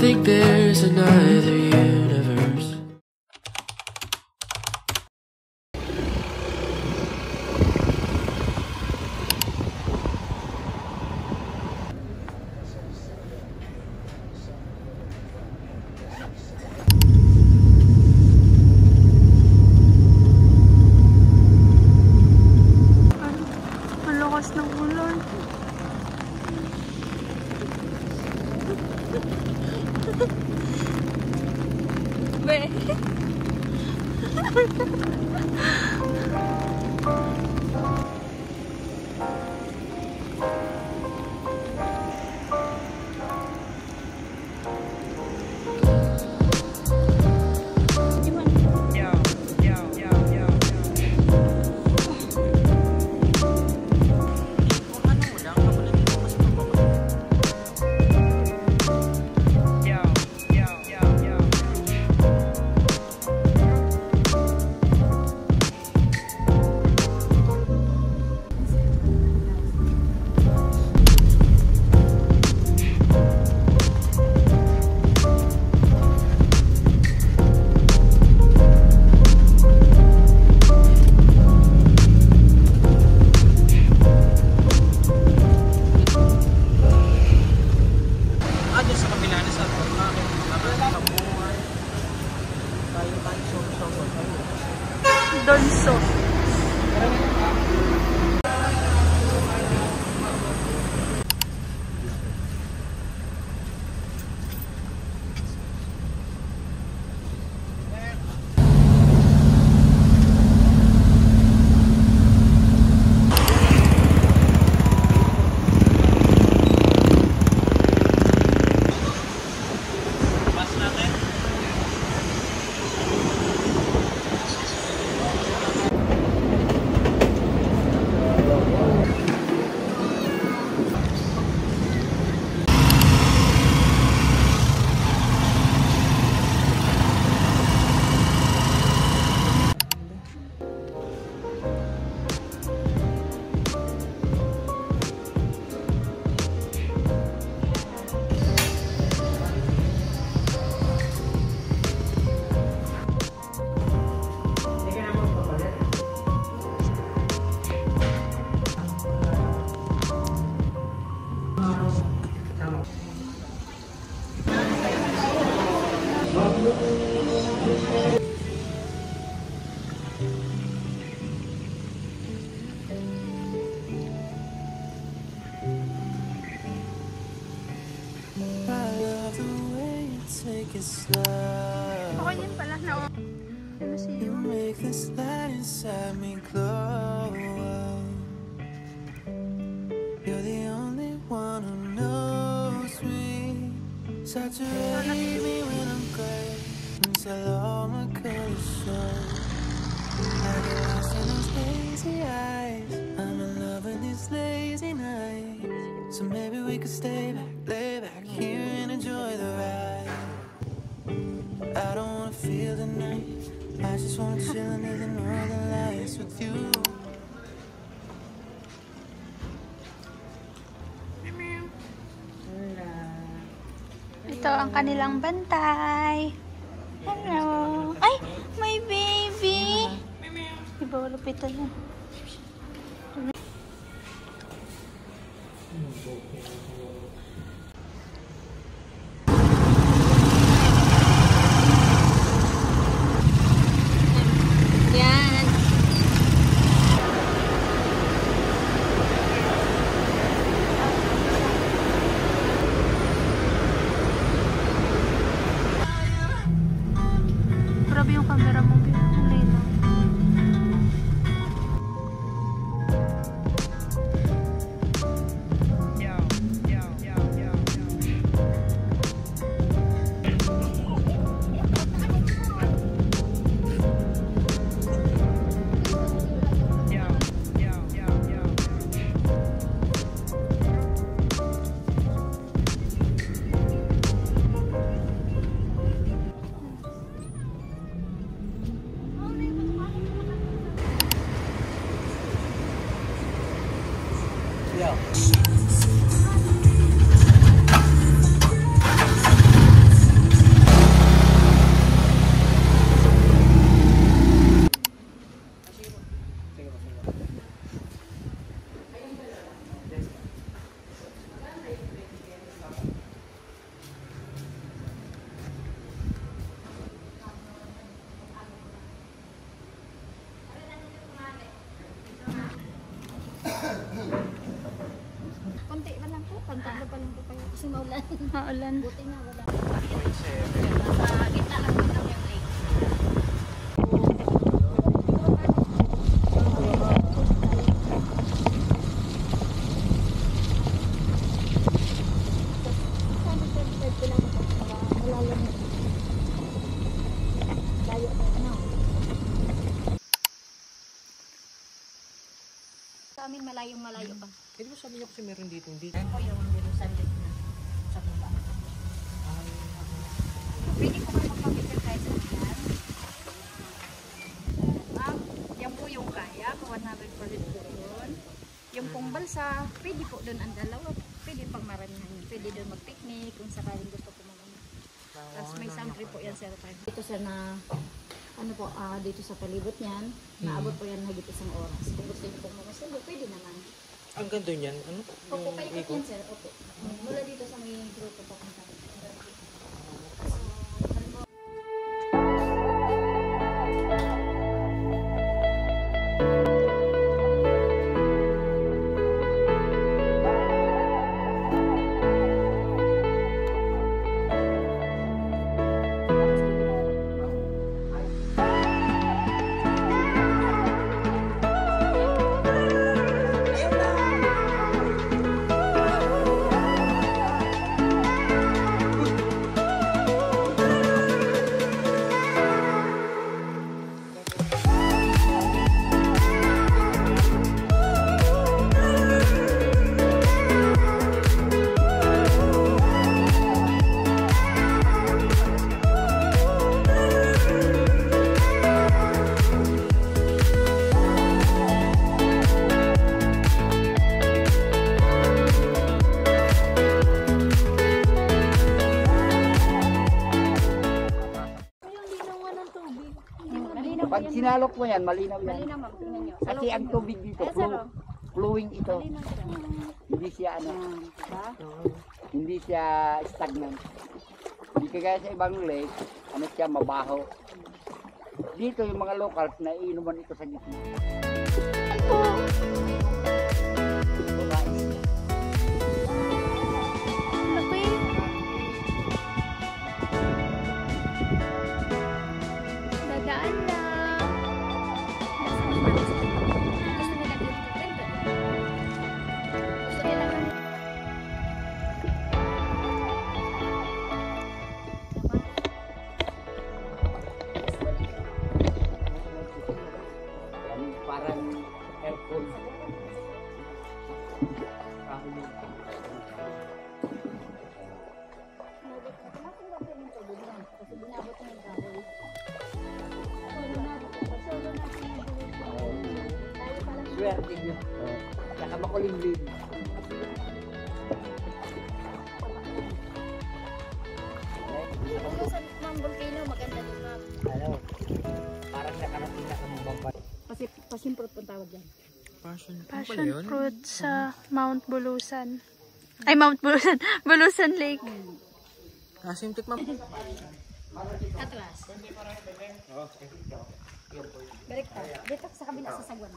think there's another universe. Ang lakas ng ulan. Be. Donso. Okay din pala na you make this light inside me glow. You're the only one who knows me. Saturate me when I'm gray until all my colors show. I get lost in those lazy eyes. I'm in love with these lazy nights. So maybe we could stay back, lay back here and enjoy the ride. I don't wanna feel the night. I just wanna chill under the northern lights with you. Ito ang kanilang bantay. Hello. Ay, may baby. Iba wala pita na. Grabe yung camera mo, Lino. konti pa lang po. Pantalo pa lang po kayo. Kasi maulan. Maulan. Buti na wala. Sa gitna lang po yung lake. Sa amin malayong-malayo pa. Hindi mo sabi niya kasi meron dito, hindi. Ako yung bilusan din na sa baba. Pwede po kayo magpapicture tayo sa yan. Yan po yung kaya, 100% po yun. Yung pong balsa, pwede po doon ang dalawa. Pwede pang maramihan yun. Pwede doon mag-picnic kung sakaling gusto po mamaya. Tapos may sangre po yan, sir. Dito sa na, ano po, dito sa palibot niyan, naabot po yan higit isang oras. Kung gusto niyo pong mamasyal, pwede naman. Ang ganda niyan, ano? Opo, paikot yan, sir. Opo. Mula dito sa may grupo po kung saan. Pag sinalok mo yan, malinaw yan. Malinaw, ma'am. Tingnan nyo. Kasi ang tubig dito, flowing ito. Hindi siya ano, hindi siya stagnant. Hindi kagaya sa ibang lake, ano siya, mabaho. Dito yung mga locals na iinuman ito sa gitna. Dadaan lang. Parang aircon. Swerte nyo. Saka makulimlim. Sa Ma'am Volcano, maganda din, ma'am. Ano? Parang nakarating na kami babay. Pasimprot pong tawag yan. Passion Fruit sa Mount Bulusan. Ay, Mount Bulusan. Bulusan Lake. Asim tikman. Atlas. Balik pa. Dito sa kabila sa sagwan.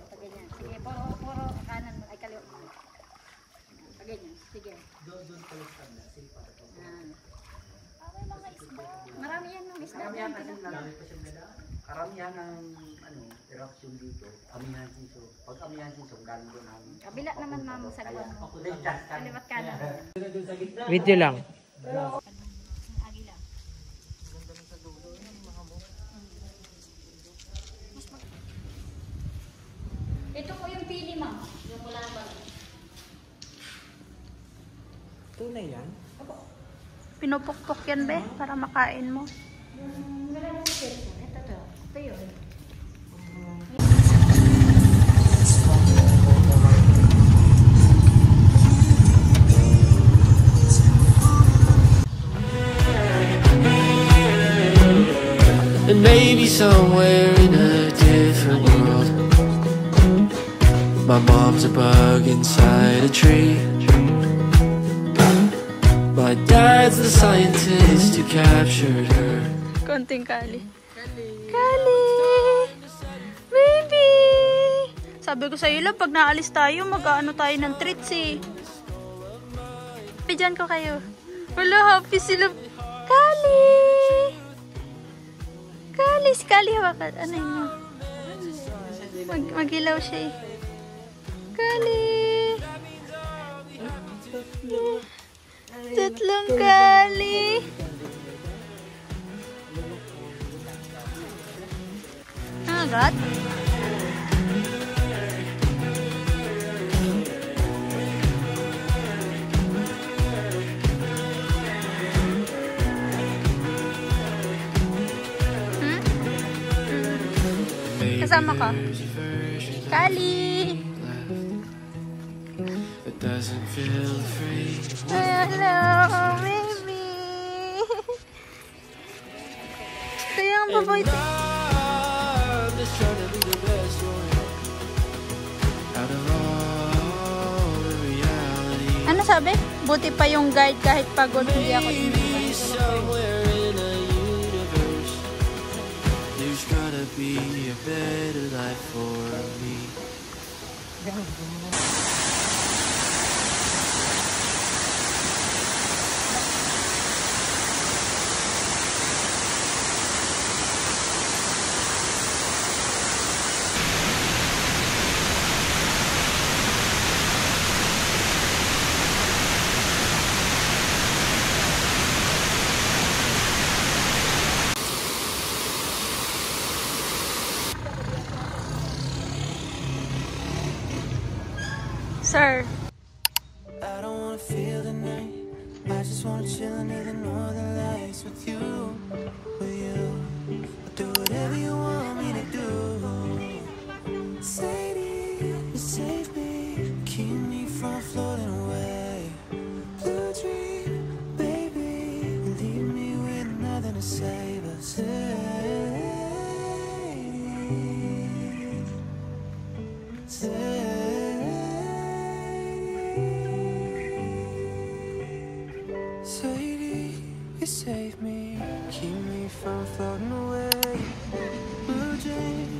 Paganyan. Sige, puro kanan mo. Ay, kaliwa. Paganyan. Sige. Marami yan ng isda. Karamihan ng eruption dito, Amihan Siso. Pag Amihan Siso, galing doon namin. Kabila naman, ma'am, sa sagwan mo. Kaliwat kanan. Video lang. Agila. Ito po yung pili, ma'am. Yung mula ba? Tunay yan? Pinupukpok yan, be, para makain mo. Yung wala na sa pesa. Ito yun. And maybe somewhere in a different world, my mom's a bug inside a tree. My dad's the scientist who captured her. Konting kali. Kali! Sabi ko sa'yo lang, pag naalis tayo, mag-ano tayo ng treats eh. Pidyan ko kayo. Wala, happy sila. Kali! Kali, si Kali hawakan. Ano yun mo? Magilaw siya eh. Kali! Tatlong Kali! Agad? Kasama ka? Kali! It doesn't feel free. Hello, baby! Kaya ang baboy. I'm just trying to be the best one out of all the reality. Ano sabi? Buti pa yung guide kahit pagod hindi ako Maybe somewhere in a universe there's gotta be a better life for me. Sir. I don't wanna feel the night. I just wanna chill under the northern lights with you, with you. I'll do whatever you want me to do. Sadie, you save me, keep me from floating away. Blue dream, baby, leave me with nothing to save us. Sadie. Sadie, you save me, keep me from floating away. Blue dream,